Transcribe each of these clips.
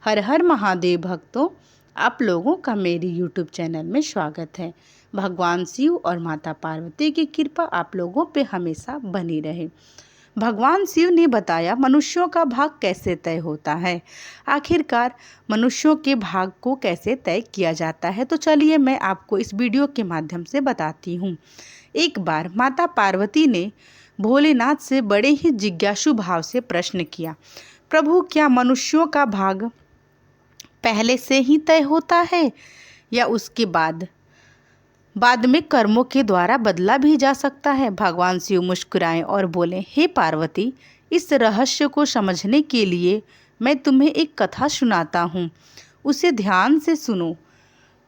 हर हर महादेव भक्तों, आप लोगों का मेरी यूट्यूब चैनल में स्वागत है। भगवान शिव और माता पार्वती की कृपा आप लोगों पे हमेशा बनी रहे। भगवान शिव ने बताया मनुष्यों का भाग कैसे तय होता है। आखिरकार मनुष्यों के भाग को कैसे तय किया जाता है, तो चलिए मैं आपको इस वीडियो के माध्यम से बताती हूँ। एक बार माता पार्वती ने भोलेनाथ से बड़े ही जिज्ञासु भाव से प्रश्न किया, प्रभु, क्या मनुष्यों का भाग पहले से ही तय होता है या उसके बाद में कर्मों के द्वारा बदला भी जा सकता है। भगवान शिव मुस्कुराए और बोले, हे पार्वती, इस रहस्य को समझने के लिए मैं तुम्हें एक कथा सुनाता हूँ। उसे ध्यान से सुनो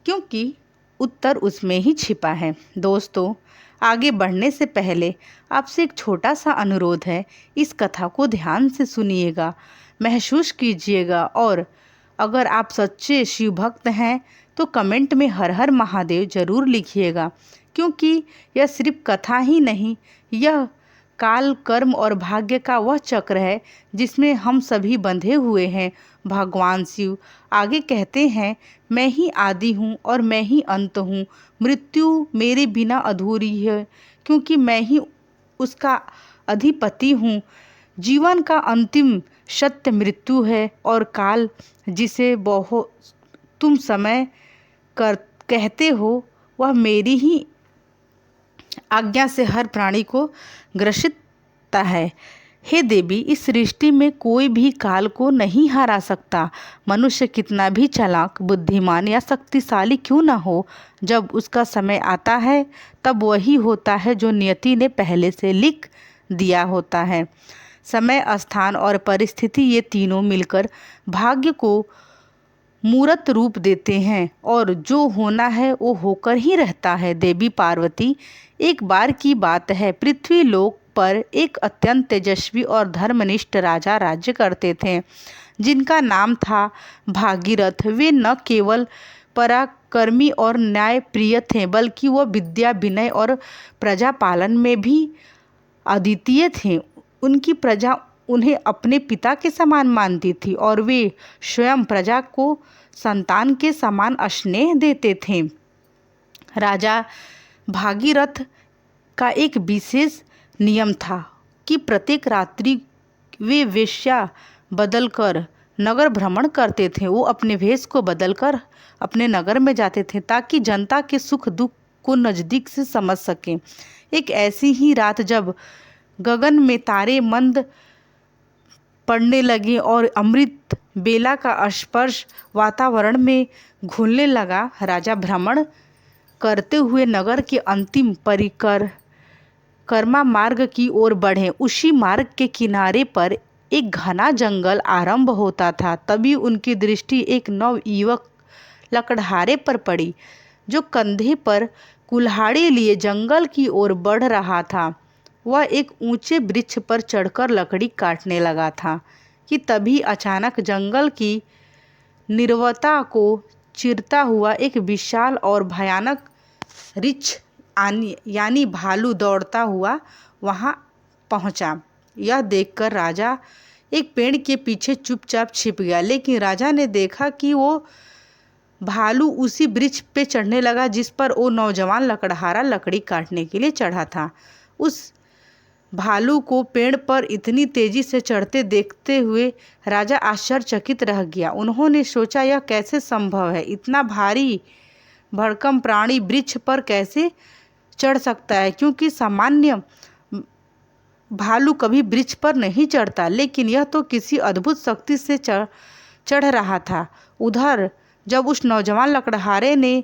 क्योंकि उत्तर उसमें ही छिपा है। दोस्तों, आगे बढ़ने से पहले आपसे एक छोटा सा अनुरोध है। इस कथा को ध्यान से सुनिएगा, महसूस कीजिएगा और अगर आप सच्चे शिव भक्त हैं तो कमेंट में हर हर महादेव जरूर लिखिएगा, क्योंकि यह सिर्फ कथा ही नहीं, यह काल, कर्म और भाग्य का वह चक्र है जिसमें हम सभी बंधे हुए हैं। भगवान शिव आगे कहते हैं, मैं ही आदि हूँ और मैं ही अंत हूँ। मृत्यु मेरे बिना अधूरी है क्योंकि मैं ही उसका अधिपति हूँ। जीवन का अंतिम सत्य मृत्यु है और काल, जिसे बहुत तुम समय कहते हो, वह मेरी ही आज्ञा से हर प्राणी को ग्रसिता है। हे देवी, इस सृष्टि में कोई भी काल को नहीं हरा सकता। मनुष्य कितना भी चालाक, बुद्धिमान या शक्तिशाली क्यों न हो, जब उसका समय आता है तब वही होता है जो नियति ने पहले से लिख दिया होता है। समय, स्थान और परिस्थिति, ये तीनों मिलकर भाग्य को मूर्त रूप देते हैं और जो होना है वो होकर ही रहता है। देवी पार्वती, एक बार की बात है, पृथ्वी लोक पर एक अत्यंत तेजस्वी और धर्मनिष्ठ राजा राज्य करते थे, जिनका नाम था भागीरथ। वे न केवल पराक्रमी और न्यायप्रिय थे, बल्कि वह विद्या, विनय और प्रजा पालन में भी अद्वितीय थे। उनकी प्रजा उन्हें अपने पिता के समान मानती थी और वे स्वयं प्रजा को संतान के समान स्नेह देते थे। राजा भागीरथ का एक विशेष नियम था कि प्रत्येक रात्रि वे वेश्या बदलकर नगर भ्रमण करते थे। वो अपने वेश को बदलकर अपने नगर में जाते थे ताकि जनता के सुख दुख को नज़दीक से समझ सकें। एक ऐसी ही रात जब गगन में तारे मंद पड़ने लगे और अमृत बेला का स्पर्श वातावरण में घुलने लगा, राजा भ्रमण करते हुए नगर के अंतिम परिक्रमा मार्ग की ओर बढ़े। उसी मार्ग के किनारे पर एक घना जंगल आरंभ होता था। तभी उनकी दृष्टि एक नवयुवक लकड़हारे पर पड़ी, जो कंधे पर कुल्हाड़ी लिए जंगल की ओर बढ़ रहा था। वह एक ऊंचे वृक्ष पर चढ़कर लकड़ी काटने लगा था कि तभी अचानक जंगल की नीरवता को चीरता हुआ एक विशाल और भयानक रीछ यानी भालू दौड़ता हुआ वहां पहुंचा। यह देखकर राजा एक पेड़ के पीछे चुपचाप छिप गया, लेकिन राजा ने देखा कि वो भालू उसी वृक्ष पे चढ़ने लगा जिस पर वो नौजवान लकड़हारा लकड़ी काटने के लिए चढ़ा था। उस भालू को पेड़ पर इतनी तेजी से चढ़ते देखते हुए राजा आश्चर्यचकित रह गया। उन्होंने सोचा, यह कैसे संभव है? इतना भारी भड़कम प्राणी वृक्ष पर कैसे चढ़ सकता है? क्योंकि सामान्य भालू कभी वृक्ष पर नहीं चढ़ता, लेकिन यह तो किसी अद्भुत शक्ति से चढ़ रहा था। उधर जब उस नौजवान लकड़हारे ने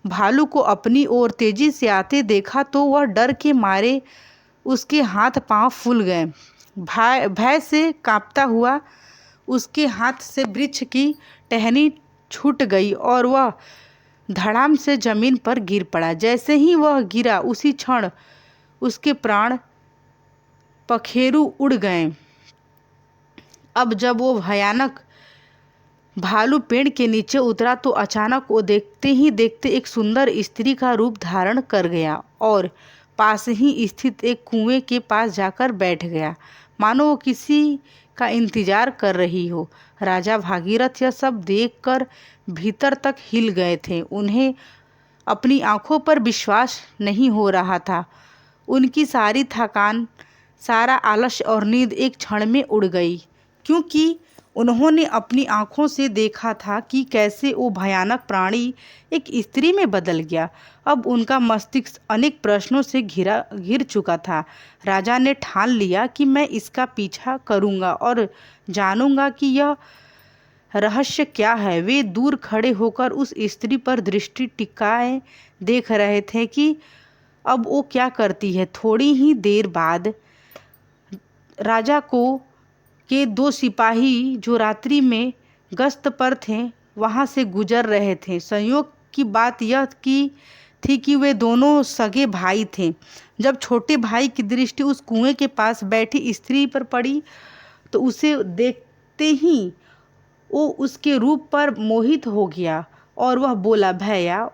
भालू को अपनी ओर तेजी से आते देखा तो वह डर के मारे उसके हाथ पांव फूल गए। भय से कांपता हुआ उसके हाथ से वृक्ष की टहनी छूट गई और वह धड़ाम से जमीन पर गिर पड़ा। जैसे ही वह गिरा, उसी क्षण उसके प्राण पखेरु उड़ गए। अब जब वो भयानक भालू पेड़ के नीचे उतरा तो अचानक वो देखते ही देखते एक सुंदर स्त्री का रूप धारण कर गया और पास ही स्थित एक कुएं के पास जाकर बैठ गया, मानो वो किसी का इंतजार कर रही हो। राजा भागीरथ यह सब देखकर भीतर तक हिल गए थे। उन्हें अपनी आंखों पर विश्वास नहीं हो रहा था। उनकी सारी थकान, सारा आलस्य और नींद एक क्षण में उड़ गई, क्योंकि उन्होंने अपनी आंखों से देखा था कि कैसे वो भयानक प्राणी एक स्त्री में बदल गया। अब उनका मस्तिष्क अनेक प्रश्नों से घिर चुका था। राजा ने ठान लिया कि मैं इसका पीछा करूंगा और जानूंगा कि यह रहस्य क्या है। वे दूर खड़े होकर उस स्त्री पर दृष्टि टिकाए देख रहे थे कि अब वो क्या करती है। थोड़ी ही देर बाद राजा के 2 सिपाही जो रात्रि में गश्त पर थे वहां से गुजर रहे थे। संयोग की बात यह थी कि वे दोनों सगे भाई थे। जब छोटे भाई की दृष्टि उस कुएं के पास बैठी स्त्री पर पड़ी तो उसे देखते ही वो उसके रूप पर मोहित हो गया और वह बोला, भैया,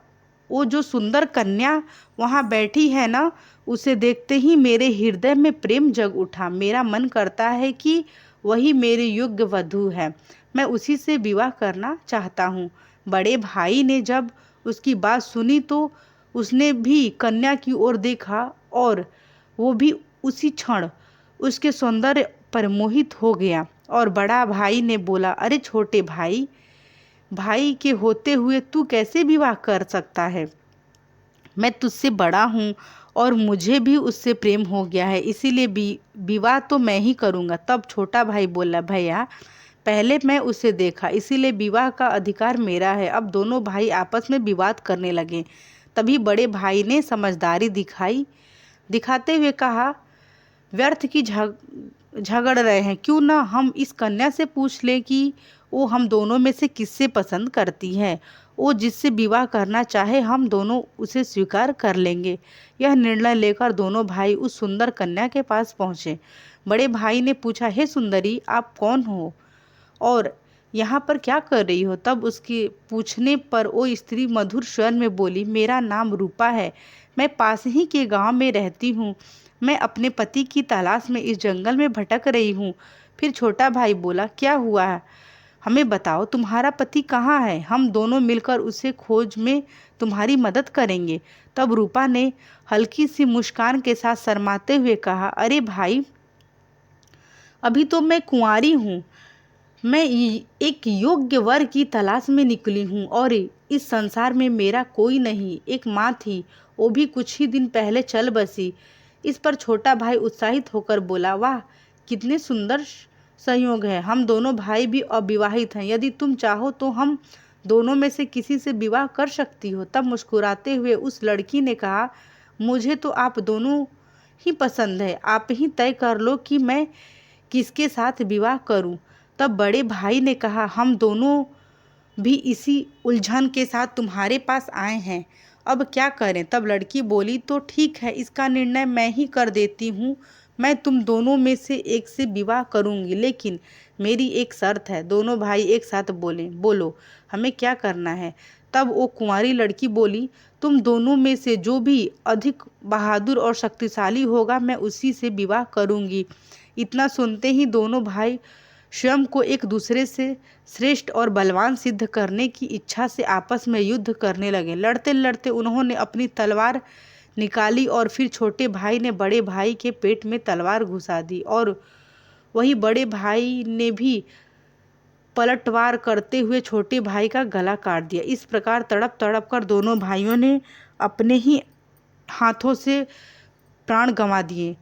वो जो सुंदर कन्या वहाँ बैठी है ना, उसे देखते ही मेरे हृदय में प्रेम जग उठा। मेरा मन करता है कि वही मेरी योग्य वधू है। मैं उसी से विवाह करना चाहता हूँ। बड़े भाई ने जब उसकी बात सुनी तो उसने भी कन्या की ओर देखा और वो भी उसी क्षण उसके सौंदर्य पर मोहित हो गया। और बड़ा भाई ने बोला, अरे छोटे भाई, भाई के होते हुए तू कैसे विवाह कर सकता है? मैं तुझसे बड़ा हूँ और मुझे भी उससे प्रेम हो गया है, इसीलिए विवाह तो मैं ही करूँगा। तब छोटा भाई बोला, भैया, पहले मैं उसे देखा, इसीलिए विवाह का अधिकार मेरा है। अब दोनों भाई आपस में विवाद करने लगे। तभी बड़े भाई ने समझदारी दिखाते हुए कहा, व्यर्थ की झगड़ रहे हैं, क्यों ना हम इस कन्या से पूछ ले कि वो हम दोनों में से किससे पसंद करती है। वो जिससे विवाह करना चाहे हम दोनों उसे स्वीकार कर लेंगे। यह निर्णय लेकर दोनों भाई उस सुंदर कन्या के पास पहुँचे। बड़े भाई ने पूछा, हे सुंदरी, आप कौन हो और यहाँ पर क्या कर रही हो? तब उसके पूछने पर वो स्त्री मधुर स्वर में बोली, मेरा नाम रूपा है, मैं पास ही के गांव में रहती हूँ। मैं अपने पति की तलाश में इस जंगल में भटक रही हूँ। फिर छोटा भाई बोला, क्या हुआ है, हमें बताओ, तुम्हारा पति कहाँ है? हम दोनों मिलकर उसे खोज में तुम्हारी मदद करेंगे। तब रूपा ने हल्की सी मुस्कान के साथ शर्माते हुए कहा, अरे भाई, अभी तो मैं कुंवारी हूँ। मैं एक योग्य वर की तलाश में निकली हूँ और इस संसार में मेरा कोई नहीं। एक माँ थी, वो भी कुछ ही दिन पहले चल बसी। इस पर छोटा भाई उत्साहित होकर बोला, वाह, कितने सुंदर संयोग है। हम दोनों भाई भी अविवाहित हैं। यदि तुम चाहो तो हम दोनों में से किसी से विवाह कर सकती हो। तब मुस्कुराते हुए उस लड़की ने कहा, मुझे तो आप दोनों ही पसंद है। आप ही तय कर लो कि मैं किसके साथ विवाह करूं। तब बड़े भाई ने कहा, हम दोनों भी इसी उलझन के साथ तुम्हारे पास आए हैं, अब क्या करें? तब लड़की बोली, तो ठीक है, इसका निर्णय मैं ही कर देती हूँ। मैं तुम दोनों में से एक से विवाह करूँगी, लेकिन मेरी एक शर्त है। दोनों भाई एक साथ बोले, बोलो, हमें क्या करना है? तब वो कुंवारी लड़की बोली, तुम दोनों में से जो भी अधिक बहादुर और शक्तिशाली होगा, मैं उसी से विवाह करूँगी। इतना सुनते ही दोनों भाई स्वयं को एक दूसरे से श्रेष्ठ और बलवान सिद्ध करने की इच्छा से आपस में युद्ध करने लगे। लड़ते लड़ते उन्होंने अपनी तलवार निकाली और फिर छोटे भाई ने बड़े भाई के पेट में तलवार घुसा दी और वही बड़े भाई ने भी पलटवार करते हुए छोटे भाई का गला काट दिया। इस प्रकार तड़प तड़प कर दोनों भाइयों ने अपने ही हाथों से प्राण गंवा दिए।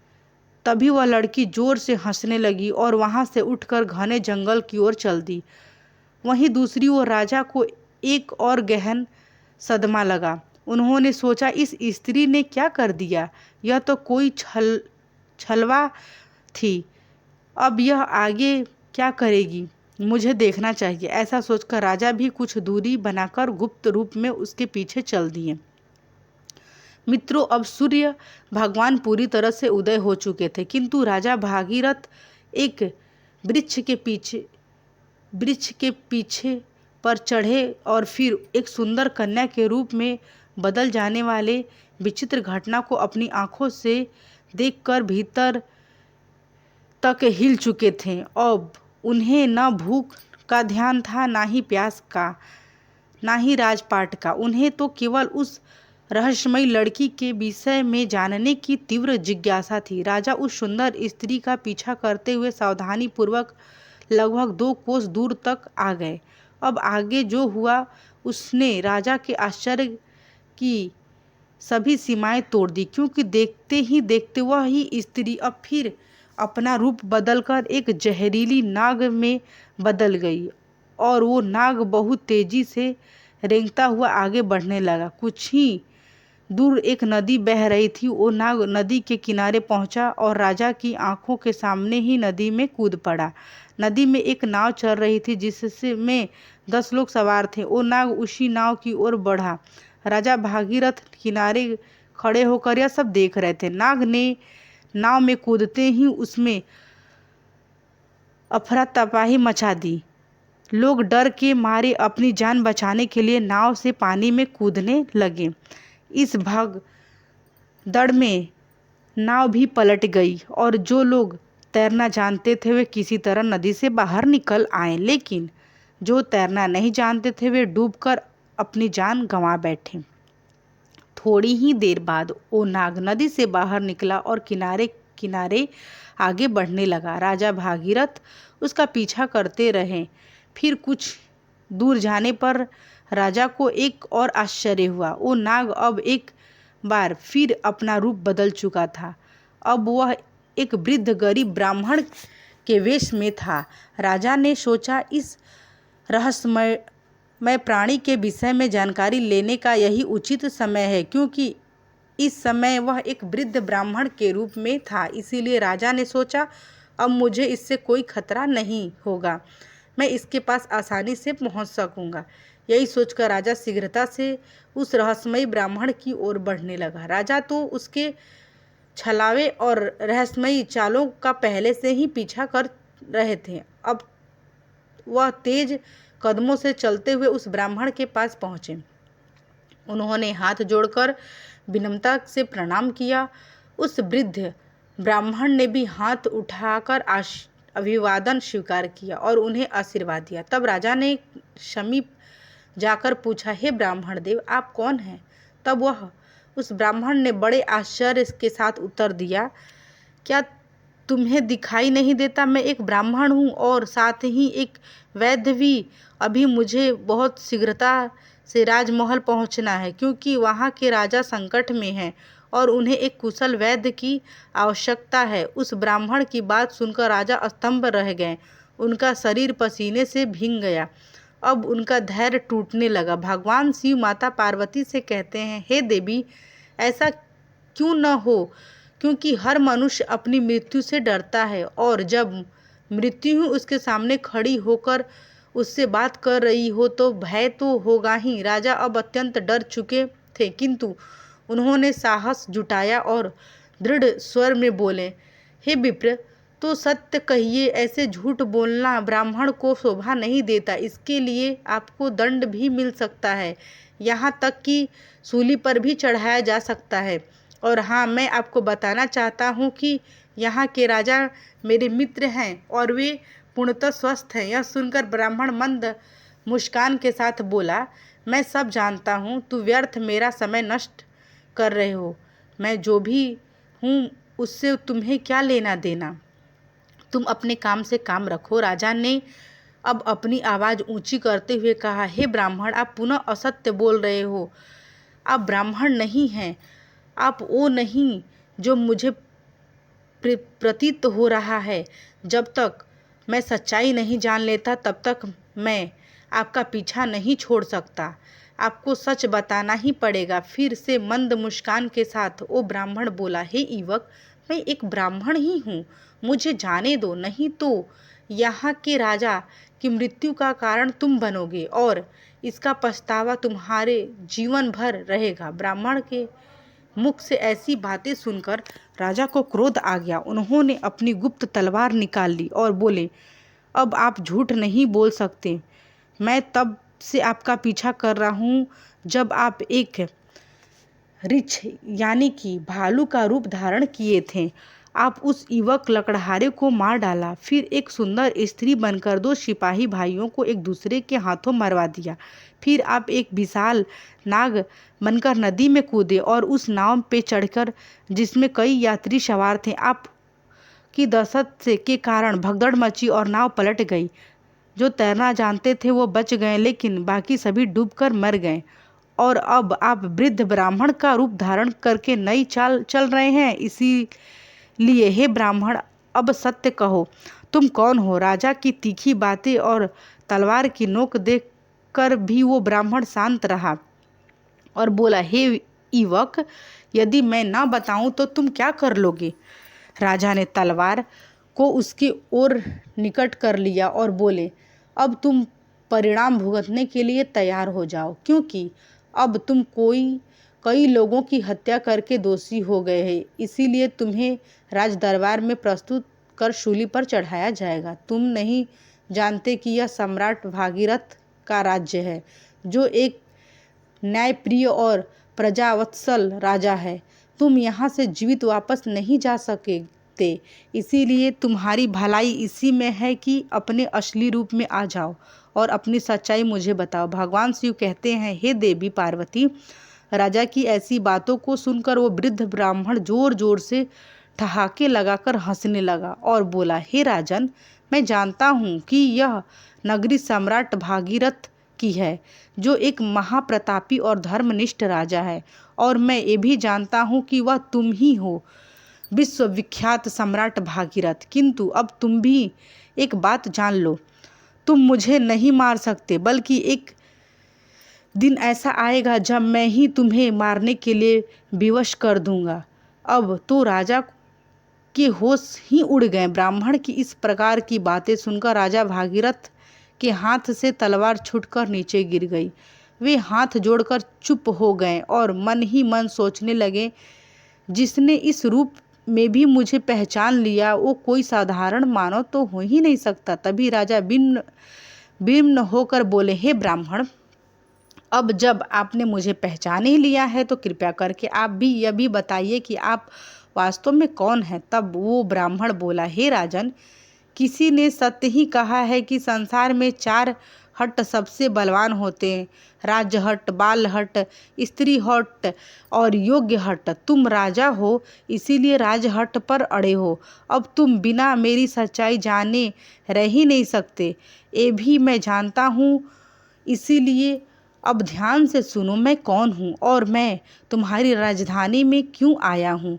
तभी वह लड़की जोर से हंसने लगी और वहां से उठकर घने जंगल की ओर चल दी। वहीं दूसरी ओर राजा को एक और गहन सदमा लगा। उन्होंने सोचा, इस स्त्री ने क्या कर दिया? यह तो कोई छलवा थी। अब यह आगे क्या करेगी, मुझे देखना चाहिए। ऐसा सोचकर राजा भी कुछ दूरी बनाकर गुप्त रूप में उसके पीछे चल दिए। मित्रों, अब सूर्य भगवान पूरी तरह से उदय हो चुके थे, किंतु राजा भागीरथ एक वृक्ष के पीछे पर चढ़े और फिर एक सुंदर कन्या के रूप में बदल जाने वाले विचित्र घटना को अपनी आंखों से देखकर भीतर तक हिल चुके थे। अब उन्हें न भूख का ध्यान था, ना ही प्यास का, ना ही राजपाट का। उन्हें तो केवल उस रहस्यमयी लड़की के विषय में जानने की तीव्र जिज्ञासा थी। राजा उस सुंदर स्त्री का पीछा करते हुए सावधानी पूर्वक लगभग 2 कोस दूर तक आ गए। अब आगे जो हुआ उसने राजा के आश्चर्य की सभी सीमाएं तोड़ दी, क्योंकि देखते ही देखते वह ही स्त्री अब फिर अपना रूप बदलकर एक जहरीली नाग में बदल गई और वो नाग बहुत तेजी से रेंगता हुआ आगे बढ़ने लगा। कुछ ही दूर एक नदी बह रही थी। वो नाग नदी के किनारे पहुंचा और राजा की आंखों के सामने ही नदी में कूद पड़ा। नदी में एक नाव चल रही थी जिसमें 10 लोग सवार थे। वो नाग उसी नाव की ओर बढ़ा। राजा भागीरथ किनारे खड़े होकर यह सब देख रहे थे। नाग ने नाव में कूदते ही उसमें अफरा तबाही मचा दी। लोग डर के मारे अपनी जान बचाने के लिए नाव से पानी में कूदने लगे। इस भागदौड़ में नाव भी पलट गई और जो लोग तैरना जानते थे वे किसी तरह नदी से बाहर निकल आए, लेकिन जो तैरना नहीं जानते थे वे डूबकर अपनी जान गंवा बैठे। थोड़ी ही देर बाद वो नाग नदी से बाहर निकला और किनारे किनारे आगे बढ़ने लगा। राजा भागीरथ उसका पीछा करते रहे। फिर कुछ दूर जाने पर राजा को एक और आश्चर्य हुआ। वो नाग अब एक बार फिर अपना रूप बदल चुका था। अब वह एक वृद्ध गरीब ब्राह्मण के वेश में था। राजा ने सोचा इस रहस्यमय प्राणी के विषय में जानकारी लेने का यही उचित समय है, क्योंकि इस समय वह एक वृद्ध ब्राह्मण के रूप में था। इसीलिए राजा ने सोचा अब मुझे इससे कोई खतरा नहीं होगा, मैं इसके पास आसानी से पहुंच सकूंगा। यही सोचकर राजा शीघ्रता से उस रहस्यमयी ब्राह्मण की ओर बढ़ने लगा। राजा तो उसके छलावे और रहस्यमयी चालों का पहले से ही पीछा कर रहे थे। अब वह तेज कदमों से चलते हुए उस ब्राह्मण के पास पहुंचे। उन्होंने हाथ जोड़कर विनम्रता से प्रणाम किया। उस वृद्ध ब्राह्मण ने भी हाथ उठाकर अभिवादन स्वीकार किया और उन्हें आशीर्वाद दिया। तब राजा ने समीप जाकर पूछा, हे ब्राह्मण देव, आप कौन हैं? तब वह उस ब्राह्मण ने बड़े आश्चर्य के साथ उत्तर दिया, क्या तुम्हें दिखाई नहीं देता? मैं एक ब्राह्मण हूँ और साथ ही एक वैद्य भी। अभी मुझे बहुत शीघ्रता से राजमहल पहुँचना है, क्योंकि वहाँ के राजा संकट में हैं और उन्हें एक कुशल वैद्य की आवश्यकता है। उस ब्राह्मण की बात सुनकर राजा स्तंभ रह गए। उनका शरीर पसीने से भीग गया। अब उनका धैर्य टूटने लगा। भगवान शिव माता पार्वती से कहते हैं, हे देवी, ऐसा क्यों न हो, क्योंकि हर मनुष्य अपनी मृत्यु से डरता है और जब मृत्यु उसके सामने खड़ी होकर उससे बात कर रही हो तो भय तो होगा ही। राजा अब अत्यंत डर चुके थे, किंतु उन्होंने साहस जुटाया और दृढ़ स्वर में बोले, हे विप्र, तो सत्य कहिए, ऐसे झूठ बोलना ब्राह्मण को शोभा नहीं देता। इसके लिए आपको दंड भी मिल सकता है, यहाँ तक कि सूली पर भी चढ़ाया जा सकता है। और हाँ, मैं आपको बताना चाहता हूँ कि यहाँ के राजा मेरे मित्र हैं और वे पूर्णतः स्वस्थ हैं। यह सुनकर ब्राह्मण मंद मुस्कान के साथ बोला, मैं सब जानता हूँ, तू व्यर्थ मेरा समय नष्ट कर रहे हो। मैं जो भी हूँ उससे तुम्हें क्या लेना देना, तुम अपने काम से काम रखो। राजा ने अब अपनी आवाज़ ऊंची करते हुए कहा, हे ब्राह्मण, आप पुनः असत्य बोल रहे हो। आप ब्राह्मण नहीं हैं। आप वो नहीं जो मुझे प्रतीत हो रहा है। जब तक मैं सच्चाई नहीं जान लेता तब तक मैं आपका पीछा नहीं छोड़ सकता। आपको सच बताना ही पड़ेगा। फिर से मंद मुस्कान के साथ वो ब्राह्मण बोला, हे युवक, मैं एक ब्राह्मण ही हूँ, मुझे जाने दो, नहीं तो यहाँ के राजा की मृत्यु का कारण तुम बनोगे और इसका पछतावा तुम्हारे जीवन भर रहेगा। ब्राह्मण के मुख से ऐसी बातें सुनकर राजा को क्रोध आ गया। उन्होंने अपनी गुप्त तलवार निकाल ली और बोले, अब आप झूठ नहीं बोल सकते। मैं तब से आपका पीछा कर रहा हूँ जब आप एक रीछ यानी कि भालू का रूप धारण किए थे। आप उस युवक लकड़हारे को मार डाला, फिर एक सुंदर स्त्री बनकर 2 सिपाही भाइयों को एक दूसरे के हाथों मरवा दिया। फिर आप एक विशाल नाग बनकर नदी में कूदे और उस नाव पे चढ़कर, जिसमें कई यात्री सवार थे, आप की दहशत से के कारण भगदड़ मची और नाव पलट गई। जो तैरना जानते थे वो बच गए, लेकिन बाकी सभी डूबकर मर गए। और अब आप वृद्ध ब्राह्मण का रूप धारण करके नई चाल चल रहे हैं। इसीलिए हे ब्राह्मण, अब सत्य कहो, तुम कौन हो? राजा की तीखी बातें और तलवार की नोक देख कर भी वो ब्राह्मण शांत रहा और बोला, हे युवक, यदि मैं ना बताऊं तो तुम क्या कर लोगे? राजा ने तलवार को उसकी ओर निकट कर लिया और बोले, अब तुम परिणाम भुगतने के लिए तैयार हो जाओ, क्योंकि अब तुम कई लोगों की हत्या करके दोषी हो गए हैं। इसीलिए तुम्हें राज दरबार में प्रस्तुत कर शूली पर चढ़ाया जाएगा। तुम नहीं जानते कि यह सम्राट भागीरथ का राज्य है, जो एक न्यायप्रिय और प्रजावत्सल राजा है। तुम यहाँ से जीवित वापस नहीं जा सकते, इसीलिए तुम्हारी भलाई इसी में है कि अपने असली रूप में आ जाओ और अपनी सच्चाई मुझे बताओ। भगवान शिव कहते हैं, हे देवी पार्वती। राजा की ऐसी बातों को सुनकर वो वृद्ध ब्राह्मण जोर जोर से ठहाके लगाकर हंसने लगा और बोला, हे राजन, मैं जानता हूँ कि यह नगरी सम्राट भागीरथ की है, जो एक महाप्रतापी और धर्मनिष्ठ राजा है, और मैं ये भी जानता हूँ कि वह तुम ही हो, विश्वविख्यात सम्राट भागीरथ। किंतु अब तुम भी एक बात जान लो, तुम मुझे नहीं मार सकते, बल्कि एक दिन ऐसा आएगा जब मैं ही तुम्हें मारने के लिए विवश कर दूंगा। अब तो राजा के होश ही उड़ गए। ब्राह्मण की इस प्रकार की बातें सुनकर राजा भागीरथ के हाथ से तलवार छूटकर नीचे गिर गई। वे हाथ जोड़कर चुप हो गए और मन ही मन सोचने लगे, जिसने इस रूप में भी मुझे पहचान लिया, वो कोई साधारण मानव तो हो ही नहीं सकता। तभी राजा विनम्र होकर बोले, हे ब्राह्मण, अब जब आपने मुझे पहचान ही लिया है तो कृपया करके आप भी यह भी बताइए कि आप वास्तव में कौन हैं। तब वो ब्राह्मण बोला, हे राजन, किसी ने सत्य ही कहा है कि संसार में 4 हट सबसे बलवान होते हैं, राज्य हट, बाल हट, स्त्री हट और योग्य हट। तुम राजा हो, इसीलिए राज हट पर अड़े हो। अब तुम बिना मेरी सच्चाई जाने रह ही नहीं सकते। ये भी मैं जानता हूँ, इसीलिए अब ध्यान से सुनो, मैं कौन हूँ और मैं तुम्हारी राजधानी में क्यों आया हूँ।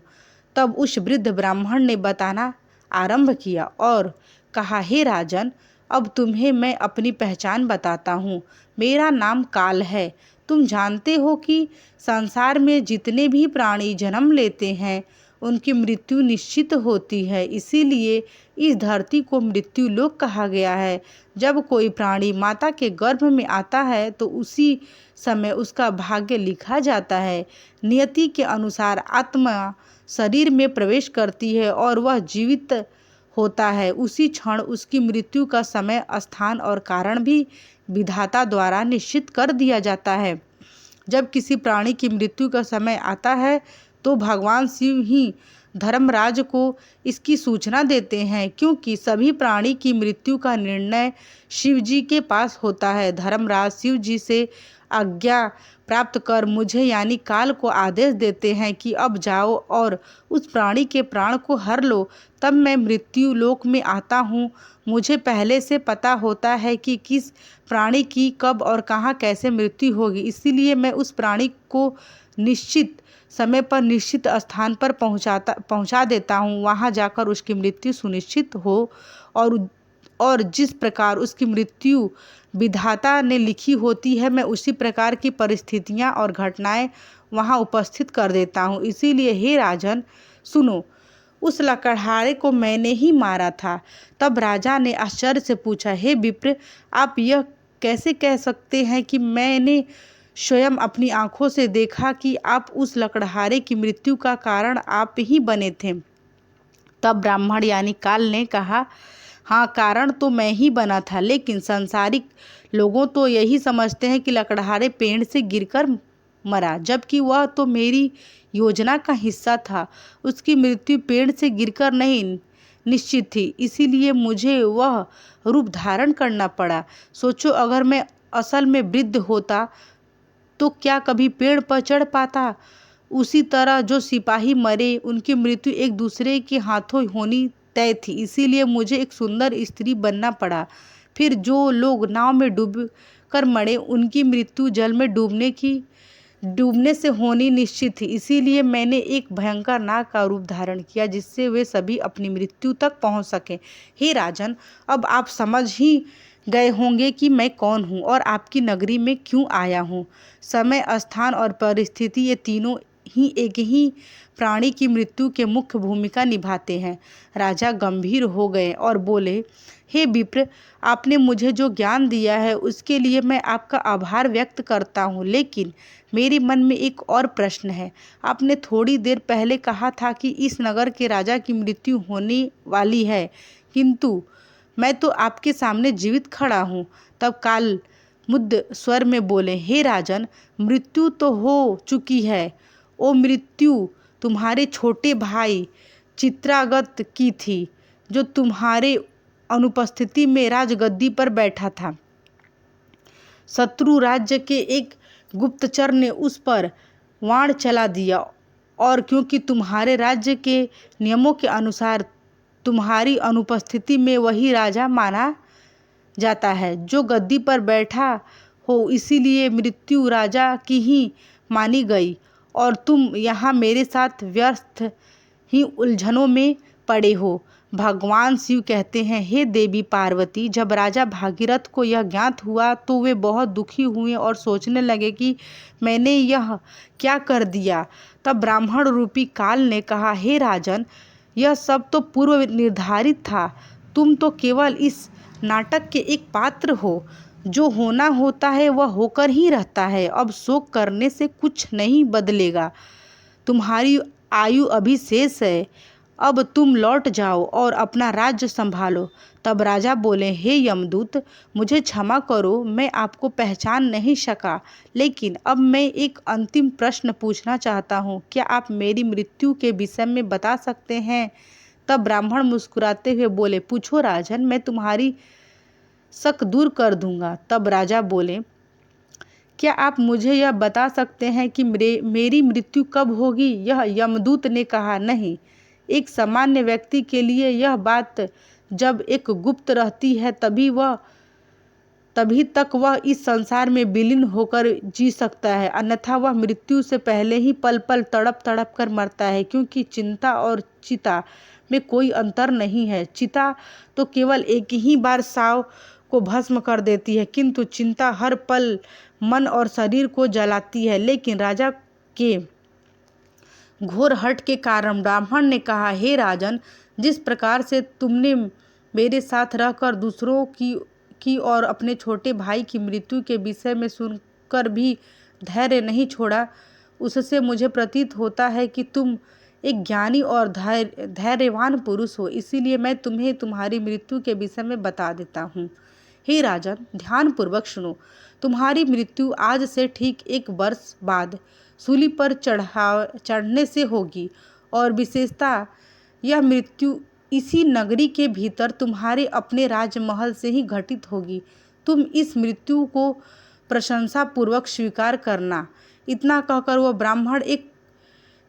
तब उस वृद्ध ब्राह्मण ने बताना आरंभ किया और कहा, हे राजन, अब तुम्हें मैं अपनी पहचान बताता हूँ। मेरा नाम काल है। तुम जानते हो कि संसार में जितने भी प्राणी जन्म लेते हैं, उनकी मृत्यु निश्चित होती है। इसीलिए इस धरती को मृत्यु लोक कहा गया है। जब कोई प्राणी माता के गर्भ में आता है तो उसी समय उसका भाग्य लिखा जाता है। नियति के अनुसार आत्मा शरीर में प्रवेश करती है और वह जीवित होता है। उसी क्षण उसकी मृत्यु का समय, स्थान और कारण भी विधाता द्वारा निश्चित कर दिया जाता है। जब किसी प्राणी की मृत्यु का समय आता है तो भगवान शिव ही धर्मराज को इसकी सूचना देते हैं, क्योंकि सभी प्राणी की मृत्यु का निर्णय शिव जी के पास होता है। धर्मराज शिव जी से आज्ञा प्राप्त कर मुझे यानी काल को आदेश देते हैं कि अब जाओ और उस प्राणी के प्राण को हर लो। तब मैं मृत्यु लोक में आता हूँ। मुझे पहले से पता होता है कि किस प्राणी की कब और कहाँ कैसे मृत्यु होगी, इसीलिए मैं उस प्राणी को निश्चित समय पर निश्चित स्थान पर पहुँचा देता हूँ। वहाँ जाकर उसकी मृत्यु सुनिश्चित हो और जिस प्रकार उसकी मृत्यु विधाता ने लिखी होती है, मैं उसी प्रकार की परिस्थितियाँ और घटनाएं वहाँ उपस्थित कर देता हूँ। इसीलिए हे राजन, सुनो, उस लकड़हारे को मैंने ही मारा था। तब राजा ने आश्चर्य से पूछा, हे विप्र, आप यह कैसे कह सकते हैं कि मैंने स्वयं अपनी आंखों से देखा कि आप उस लकड़हारे की मृत्यु का कारण आप ही बने थे। तब ब्राह्मण यानी काल ने कहा, हाँ, कारण तो मैं ही बना था, लेकिन सांसारिक लोगों तो यही समझते हैं कि लकड़हारे पेड़ से गिरकर मरा, जबकि वह तो मेरी योजना का हिस्सा था। उसकी मृत्यु पेड़ से गिरकर नहीं निश्चित थी, इसीलिए मुझे वह रूप धारण करना पड़ा। सोचो, अगर मैं असल में वृद्ध होता तो क्या कभी पेड़ पर चढ़ पाता? उसी तरह जो सिपाही मरे, उनकी मृत्यु एक दूसरे के हाथों होनी तय थी, इसीलिए मुझे एक सुंदर स्त्री बनना पड़ा। फिर जो लोग नाव में डूब कर मरे, उनकी मृत्यु जल में डूबने से होनी निश्चित थी, इसीलिए मैंने एक भयंकर नाग का रूप धारण किया, जिससे वे सभी अपनी मृत्यु तक पहुंच सकें। हे राजन, अब आप समझ ही गए होंगे कि मैं कौन हूँ और आपकी नगरी में क्यों आया हूँ। समय, स्थान और परिस्थिति, ये तीनों ही एक ही प्राणी की मृत्यु के मुख्य भूमिका निभाते हैं। राजा गंभीर हो गए और बोले, हे विप्र, आपने मुझे जो ज्ञान दिया है उसके लिए मैं आपका आभार व्यक्त करता हूँ, लेकिन मेरे मन में एक और प्रश्न है। आपने थोड़ी देर पहले कहा था कि इस नगर के राजा की मृत्यु होने वाली है, किंतु मैं तो आपके सामने जीवित खड़ा हूँ। तब काल मुद्द स्वर में बोले, हे राजन, मृत्यु तो हो चुकी है। ओ मृत्यु, तुम्हारे छोटे भाई चित्रागत की थी, जो तुम्हारे अनुपस्थिति में राजगद्दी पर बैठा था। शत्रु राज्य के एक गुप्तचर ने उस पर वाण चला दिया, और क्योंकि तुम्हारे राज्य के नियमों के अनुसार तुम्हारी अनुपस्थिति में वही राजा माना जाता है जो गद्दी पर बैठा हो, इसीलिए मृत्यु राजा की ही मानी गई और तुम यहाँ मेरे साथ व्यर्थ ही उलझनों में पड़े हो। भगवान शिव कहते हैं, हे देवी पार्वती, जब राजा भागीरथ को यह ज्ञात हुआ तो वे बहुत दुखी हुए और सोचने लगे कि मैंने यह क्या कर दिया। तब ब्राह्मण रूपी काल ने कहा, हे राजन, यह सब तो पूर्व निर्धारित था। तुम तो केवल इस नाटक के एक पात्र हो। जो होना होता है वह होकर ही रहता है। अब शोक करने से कुछ नहीं बदलेगा। तुम्हारी आयु अभी शेष है। अब तुम लौट जाओ और अपना राज्य संभालो। तब राजा बोले, हे यमदूत, मुझे क्षमा करो, मैं आपको पहचान नहीं सका, लेकिन अब मैं एक अंतिम प्रश्न पूछना चाहता हूँ। क्या आप मेरी मृत्यु के विषय में बता सकते हैं? तब ब्राह्मण मुस्कुराते हुए बोले, पूछो राजन, मैं तुम्हारी शक दूर कर दूंगा। तब राजा बोले, क्या आप मुझे यह बता सकते हैं कि मेरी मृत्यु कब होगी? यह यमदूत ने कहा, नहीं, एक सामान्य व्यक्ति के लिए यह बात जब एक गुप्त रहती है तभी तक वह इस संसार में विलीन होकर जी सकता है, अन्यथा वह मृत्यु से पहले ही पल पल तड़प तड़प कर मरता है, क्योंकि चिंता और चिता में कोई अंतर नहीं है। चिता तो केवल एक ही बार शव को भस्म कर देती है, किंतु चिंता हर पल मन और शरीर को जलाती है। लेकिन राजा के घोर हठ के कारण ब्राह्मण ने कहा, हे राजन, जिस प्रकार से तुमने मेरे साथ रहकर दूसरों की और अपने छोटे भाई की मृत्यु के विषय में सुनकर भी धैर्य नहीं छोड़ा, उससे मुझे प्रतीत होता है कि तुम एक ज्ञानी और धैर्यवान पुरुष हो। इसीलिए मैं तुम्हें तुम्हारी मृत्यु के विषय में बता देता हूँ। हे राजन, ध्यानपूर्वक सुनो। तुम्हारी मृत्यु आज से ठीक 1 वर्ष बाद सूली पर चढ़ने से होगी, और विशेषता यह मृत्यु इसी नगरी के भीतर तुम्हारे अपने राजमहल से ही घटित होगी। तुम इस मृत्यु को प्रशंसापूर्वक स्वीकार करना। इतना कहकर वह ब्राह्मण एक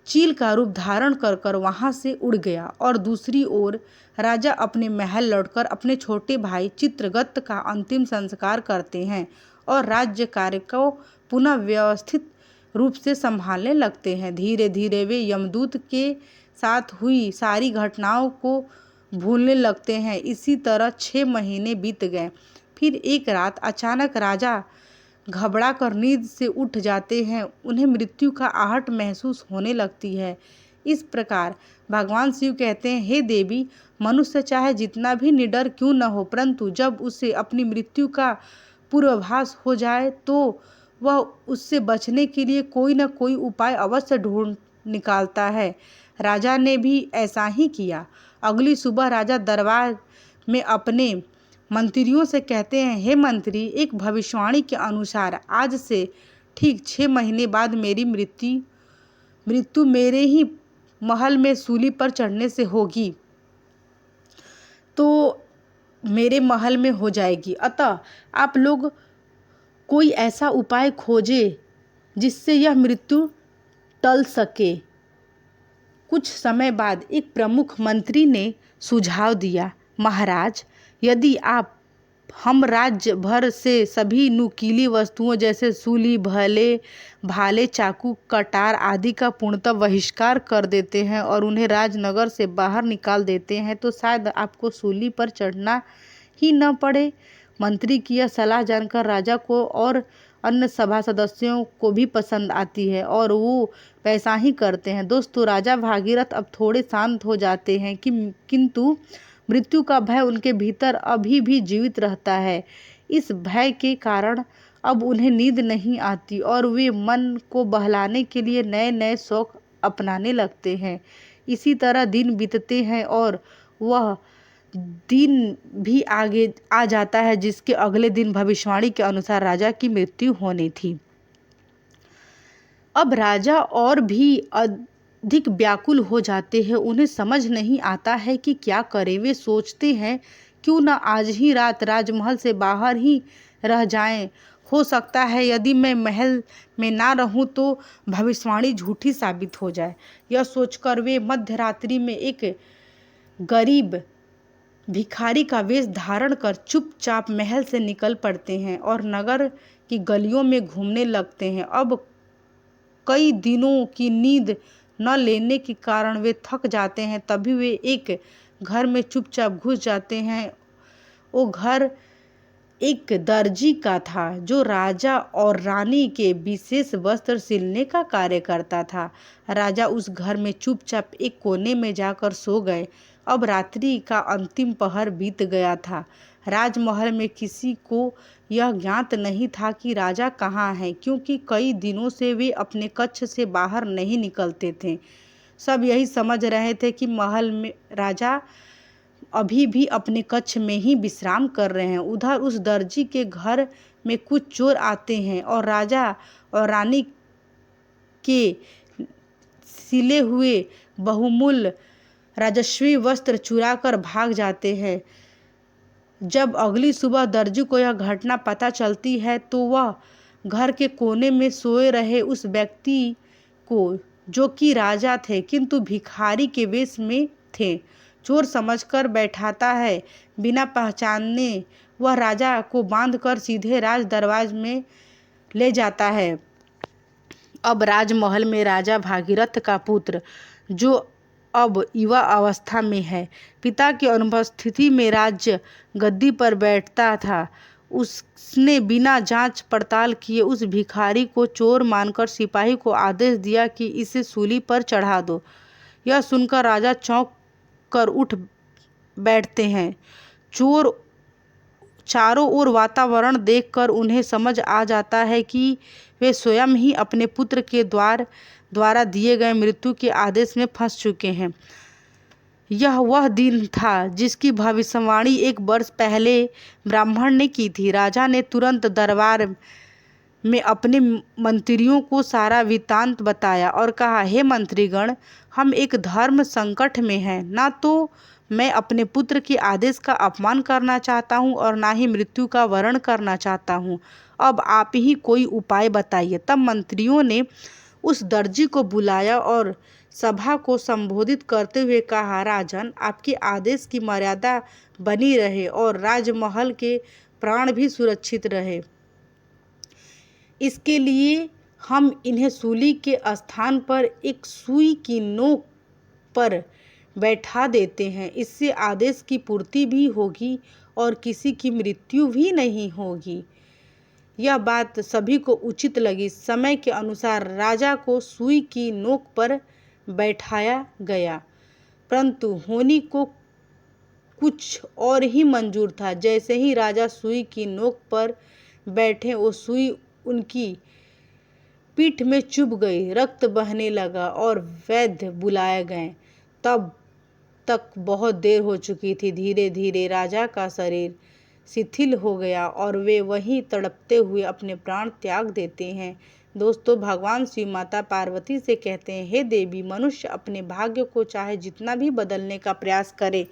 चील का रूप धारण कर वहां से उड़ गया, और दूसरी ओर राजा अपने महल लौटकर अपने छोटे भाई चित्रगत का अंतिम संस्कार करते हैं और राज्य कार्य को पुनः व्यवस्थित रूप से संभालने लगते हैं। धीरे धीरे वे यमदूत के साथ हुई सारी घटनाओं को भूलने लगते हैं। इसी तरह 6 महीने बीत गए। फिर एक रात अचानक राजा घबरा कर नींद से उठ जाते हैं। उन्हें मृत्यु का आहट महसूस होने लगती है। इस प्रकार भगवान शिव कहते हैं, हे देवी, मनुष्य चाहे जितना भी निडर क्यों न हो, परंतु जब उसे अपनी मृत्यु का पूर्वाभास हो जाए तो वह उससे बचने के लिए कोई न कोई उपाय अवश्य ढूंढ निकालता है। राजा ने भी ऐसा ही किया। अगली सुबह राजा दरबार में अपने मंत्रियों से कहते हैं, हे मंत्री, एक भविष्यवाणी के अनुसार आज से ठीक 6 महीने बाद मेरी मृत्यु मेरे ही महल में सूली पर चढ़ने से होगी, तो मेरे महल में हो जाएगी। अतः आप लोग कोई ऐसा उपाय खोजें जिससे यह मृत्यु टल सके। कुछ समय बाद एक प्रमुख मंत्री ने सुझाव दिया, महाराज, यदि आप हम राज्य भर से सभी नुकीली वस्तुओं जैसे सूली, भाले, चाकू, कटार आदि का पूर्णतः बहिष्कार कर देते हैं और उन्हें राजनगर से बाहर निकाल देते हैं, तो शायद आपको सूली पर चढ़ना ही न पड़े। मंत्री की यह सलाह जानकर राजा को और अन्य सभा सदस्यों को भी पसंद आती है और वो वैसा ही करते हैं। दोस्तों, राजा भागीरथ अब थोड़े शांत हो जाते हैं किंतु मृत्यु का भय उनके भीतर अभी भी जीवित रहता है। इस भय के कारण अब उन्हें नींद नहीं आती और वे मन को बहलाने के लिए नए नए शौक अपनाने लगते हैं। इसी तरह दिन बीतते हैं और वह दिन भी आगे आ जाता है जिसके अगले दिन भविष्यवाणी के अनुसार राजा की मृत्यु होनी थी। अब राजा और भी अधिक व्याकुल हो जाते हैं। उन्हें समझ नहीं आता है कि क्या करें। वे सोचते हैं क्यों न आज ही रात राजमहल से बाहर ही रह जाएं। हो सकता है यदि मैं महल में ना रहूं तो भविष्यवाणी झूठी साबित हो जाए। यह सोचकर वे मध्य रात्रि में एक गरीब भिखारी का वेश धारण कर चुपचाप महल से निकल पड़ते हैं और नगर की गलियों में घूमने लगते हैं। अब कई दिनों की नींद न लेने के कारण वे थक जाते हैं। तभी वे एक घर में चुपचाप घुस जाते हैं। वो घर एक दर्जी का था जो राजा और रानी के विशेष वस्त्र सिलने का कार्य करता था। राजा उस घर में चुपचाप एक कोने में जाकर सो गए। अब रात्रि का अंतिम पहर बीत गया था। राजमहल में किसी को यह ज्ञात नहीं था कि राजा कहाँ हैं, क्योंकि कई दिनों से वे अपने कक्ष से बाहर नहीं निकलते थे। सब यही समझ रहे थे कि महल में राजा अभी भी अपने कक्ष में ही विश्राम कर रहे हैं। उधर उस दर्जी के घर में कुछ चोर आते हैं और राजा और रानी के सिले हुए बहुमूल्य राजस्वी वस्त्र चुराकर भाग जाते हैं। जब अगली सुबह दर्जी को यह घटना पता चलती है तो वह घर के कोने में सोए रहे उस व्यक्ति को, जो कि राजा थे किंतु भिखारी के वेश में थे, चोर समझकर बैठाता है। बिना पहचाने वह राजा को बांधकर सीधे राज दरबार में ले जाता है। अब राजमहल में राजा भागीरथ का पुत्र, जो अब युवा अवस्था में है, पिता की अनुपस्थिति में राज्य गद्दी पर बैठता था। उसने बिना जांच पड़ताल किए उस भिखारी को चोर मानकर सिपाही को आदेश दिया कि इसे सूली पर चढ़ा दो। यह सुनकर राजा चौंक कर उठ बैठते हैं। चोर चारों ओर वातावरण देखकर उन्हें समझ आ जाता है कि वे स्वयं ही अपने पुत्र के द्वारा दिए गए मृत्यु के आदेश में फंस चुके हैं। यह वह दिन था जिसकी भविष्यवाणी 1 वर्ष पहले ब्राह्मण ने की थी। राजा ने तुरंत दरबार में अपने मंत्रियों को सारा वृत्तांत बताया और कहा, हे मंत्रीगण, हम एक धर्म संकट में हैं। ना तो मैं अपने पुत्र के आदेश का अपमान करना चाहता हूँ और ना ही मृत्यु का वरण करना चाहता हूँ। अब आप ही कोई उपाय बताइए। तब मंत्रियों ने उस दर्जी को बुलाया और सभा को संबोधित करते हुए कहा, राजन, आपके आदेश की मर्यादा बनी रहे और राजमहल के प्राण भी सुरक्षित रहे। इसके लिए हम इन्हें सूली के स्थान पर एक सुई की नोक पर बैठा देते हैं। इससे आदेश की पूर्ति भी होगी और किसी की मृत्यु भी नहीं होगी। यह बात सभी को उचित लगी। समय के अनुसार राजा को सुई की नोक पर बैठाया गया, परंतु होनी को कुछ और ही मंजूर था। जैसे ही राजा सुई की नोक पर बैठे, वो सुई उनकी पीठ में चुभ गई। रक्त बहने लगा और वैद्य बुलाए गए। तब तक बहुत देर हो चुकी थी। धीरे धीरे राजा का शरीर शिथिल हो गया और वे वहीं तड़पते हुए अपने प्राण त्याग देते हैं। दोस्तों, भगवान शिव माता पार्वती से कहते हैं, हे देवी, मनुष्य अपने भाग्य को चाहे जितना भी बदलने का प्रयास करे,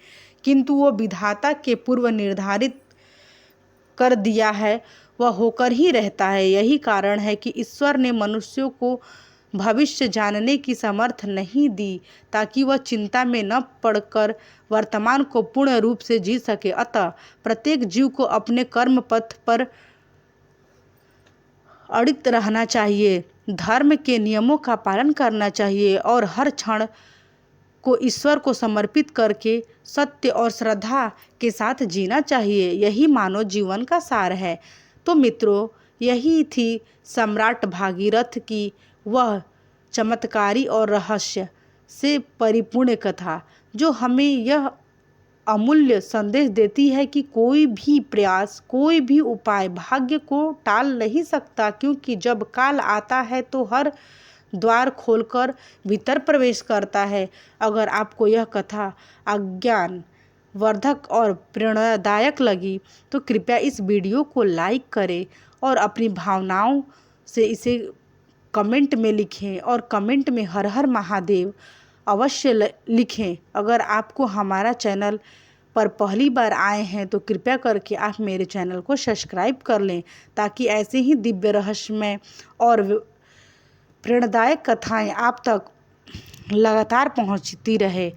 किंतु वो विधाता के पूर्व निर्धारित कर दिया है वह होकर ही रहता है। यही कारण है कि ईश्वर ने मनुष्यों को भविष्य जानने की समर्थ नहीं दी, ताकि वह चिंता में न पड़कर वर्तमान को पूर्ण रूप से जी सके। अतः प्रत्येक जीव को अपने कर्म पथ पर अडिग रहना चाहिए, धर्म के नियमों का पालन करना चाहिए और हर क्षण को ईश्वर को समर्पित करके सत्य और श्रद्धा के साथ जीना चाहिए। यही मानव जीवन का सार है। तो मित्रों, यही थी सम्राट भागीरथ की वह चमत्कारी और रहस्य से परिपूर्ण कथा, जो हमें यह अमूल्य संदेश देती है कि कोई भी प्रयास, कोई भी उपाय भाग्य को टाल नहीं सकता, क्योंकि जब काल आता है तो हर द्वार खोलकर भीतर प्रवेश करता है। अगर आपको यह कथा अज्ञान वर्धक और प्रेरणादायक लगी तो कृपया इस वीडियो को लाइक करें और अपनी भावनाओं से इसे कमेंट में लिखें और कमेंट में हर हर महादेव अवश्य लिखें। अगर आपको हमारा चैनल पर पहली बार आए हैं तो कृपया करके आप मेरे चैनल को सब्सक्राइब कर लें, ताकि ऐसे ही दिव्य रहस्यमय और प्रेरणादायक कथाएं आप तक लगातार पहुंचती रहे।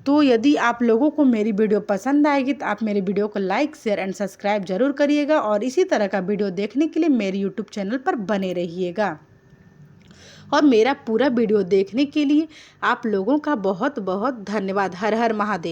तो यदि आप लोगों को मेरी वीडियो पसंद आएगी तो आप मेरी वीडियो को लाइक, शेयर एंड सब्सक्राइब जरूर करिएगा और इसी तरह का वीडियो देखने के लिए मेरे यूट्यूब चैनल पर बने रहिएगा। और मेरा पूरा वीडियो देखने के लिए आप लोगों का बहुत बहुत धन्यवाद। हर हर महादेव।